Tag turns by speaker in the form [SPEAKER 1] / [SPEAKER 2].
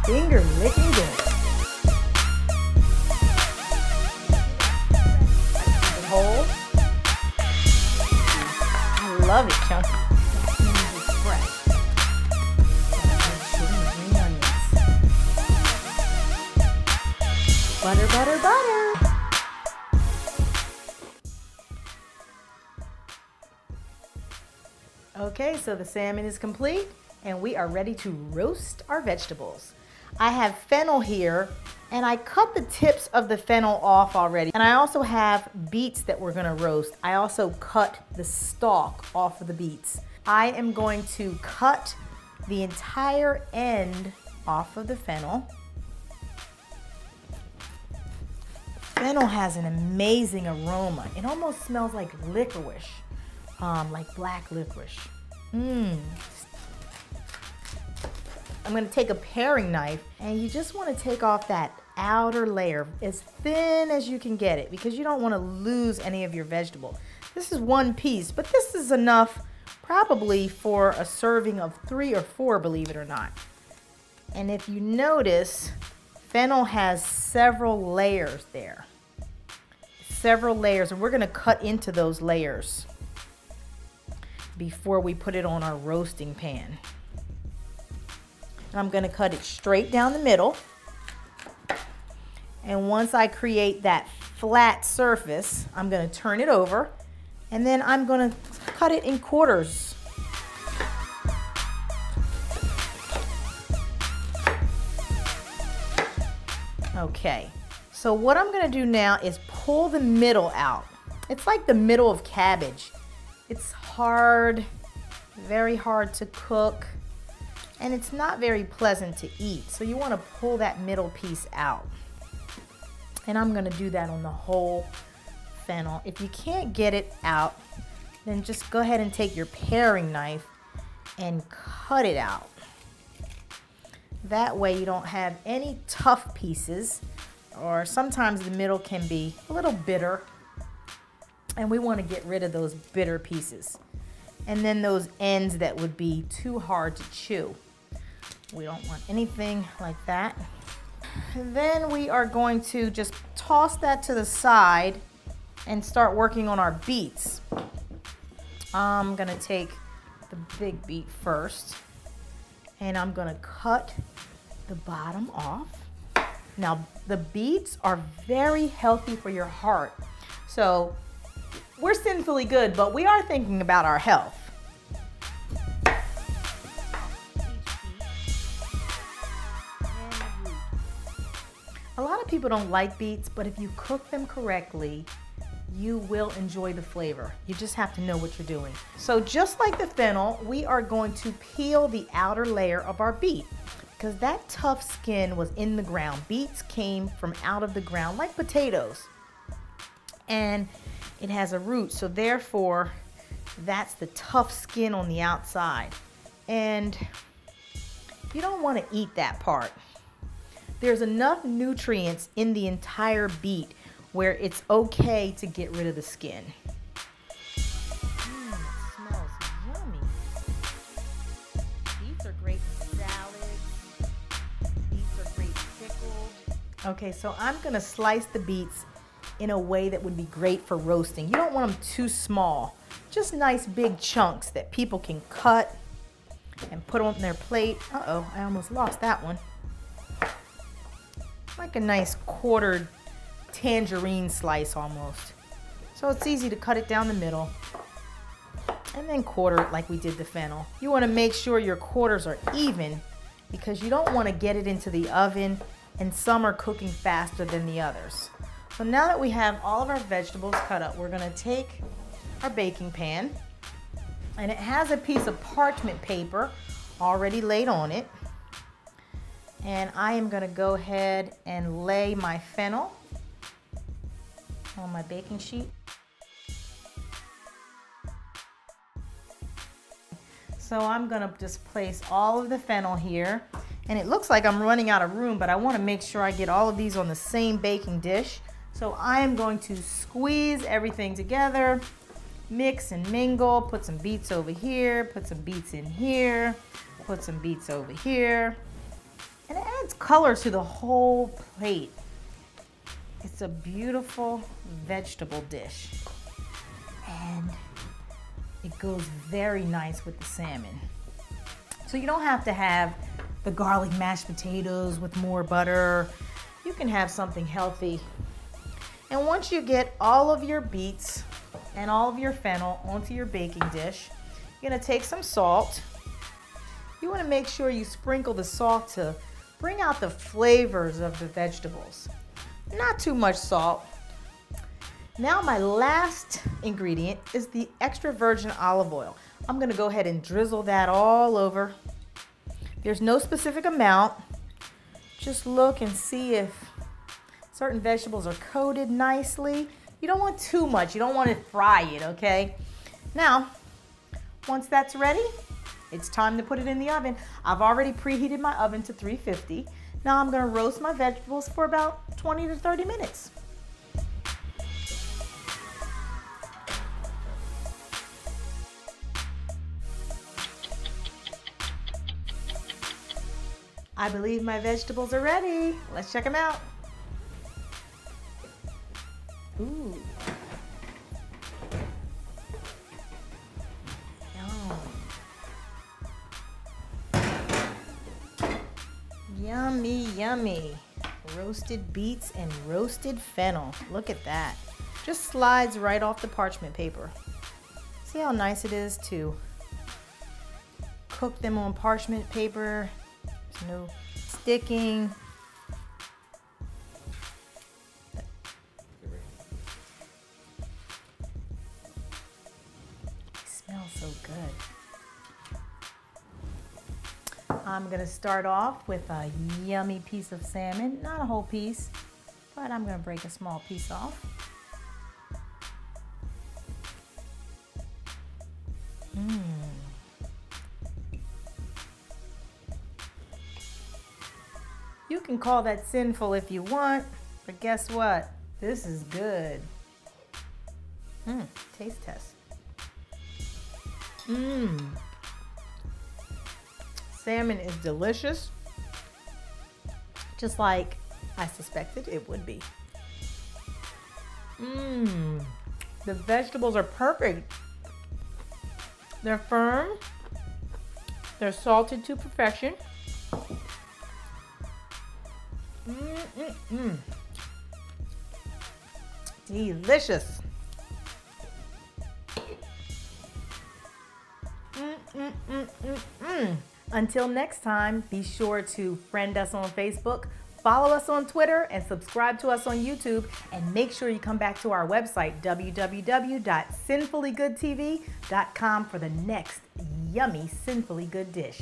[SPEAKER 1] finger licking good. Hold. I love it, chunky. Butter, butter, butter. Okay, so the salmon is complete and we are ready to roast our vegetables. I have fennel here and I cut the tips of the fennel off already. And I also have beets that we're gonna roast. I also cut the stalk off of the beets. I am going to cut the entire end off of the fennel. Fennel has an amazing aroma. It almost smells like licorice, like black licorice. I'm gonna take a paring knife and you just wanna take off that outer layer as thin as you can get it because you don't wanna lose any of your vegetable. This is one piece, but this is enough probably for a serving of 3 or 4, believe it or not. And if you notice, fennel has several layers there. Several layers, and we're gonna cut into those layers before we put it on our roasting pan. I'm gonna cut it straight down the middle. And once I create that flat surface, I'm gonna turn it over and then I'm gonna cut it in quarters. Okay, so what I'm gonna do now is pull the middle out. It's like the middle of cabbage. It's hard, very hard to cook. And it's not very pleasant to eat. So you want to pull that middle piece out. And I'm going to do that on the whole fennel. If you can't get it out, then just go ahead and take your paring knife and cut it out. That way you don't have any tough pieces, or sometimes the middle can be a little bitter. And we want to get rid of those bitter pieces. And then those ends that would be too hard to chew. We don't want anything like that. And then we are going to just toss that to the side and start working on our beets. I'm gonna take the big beet first and I'm gonna cut the bottom off. Now the beets are very healthy for your heart. So we're sinfully good, but we are thinking about our health. A lot of people don't like beets, but if you cook them correctly, you will enjoy the flavor. You just have to know what you're doing. So just like the fennel, we are going to peel the outer layer of our beet because that tough skin was in the ground. Beets came from out of the ground like potatoes. And it has a root, so therefore that's the tough skin on the outside. And you don't want to eat that part. There's enough nutrients in the entire beet where it's okay to get rid of the skin. It smells yummy. Beets are great in salads. Beets are great pickled. Okay, so I'm gonna slice the beets in a way that would be great for roasting. You don't want them too small. Just nice big chunks that people can cut and put on their plate. Uh-oh, I almost lost that one. Like a nice quartered tangerine slice almost. So it's easy to cut it down the middle and then quarter it like we did the fennel. You want to make sure your quarters are even because you don't want to get it into the oven and some are cooking faster than the others. So now that we have all of our vegetables cut up, we're going to take our baking pan and it has a piece of parchment paper already laid on it. And I am going to go ahead and lay my fennel on my baking sheet. So I'm going to just place all of the fennel here. And it looks like I'm running out of room, but I want to make sure I get all of these on the same baking dish. So I am going to squeeze everything together, mix and mingle, put some beets over here, put some beets in here, put some beets over here. And it adds color to the whole plate. It's a beautiful vegetable dish. And it goes very nice with the salmon. So you don't have to have the garlic mashed potatoes with more butter. You can have something healthy. And once you get all of your beets and all of your fennel onto your baking dish, you're gonna take some salt. You wanna make sure you sprinkle the salt to bring out the flavors of the vegetables. Not too much salt. Now my last ingredient is the extra virgin olive oil. I'm gonna go ahead and drizzle that all over. There's no specific amount. Just look and see if certain vegetables are coated nicely. You don't want too much. You don't want to fry it, okay? Now, once that's ready, it's time to put it in the oven. I've already preheated my oven to 350. Now I'm gonna roast my vegetables for about 20 to 30 minutes. I believe my vegetables are ready. Let's check them out. Ooh. Yum. Yummy, yummy. Roasted beets and roasted fennel. Look at that. Just slides right off the parchment paper. See how nice it is to cook them on parchment paper. There's no sticking. Smells so good. I'm gonna start off with a yummy piece of salmon. Not a whole piece, but I'm gonna break a small piece off. You can call that sinful if you want, but guess what? This is good. Taste test. Salmon is delicious, just like I suspected it would be. The vegetables are perfect. They're firm. They're salted to perfection. Delicious. Until next time, be sure to friend us on Facebook, follow us on Twitter, and subscribe to us on YouTube. And make sure you come back to our website, www.SinfullyGoodTV.com, for the next yummy Sinfully Good dish.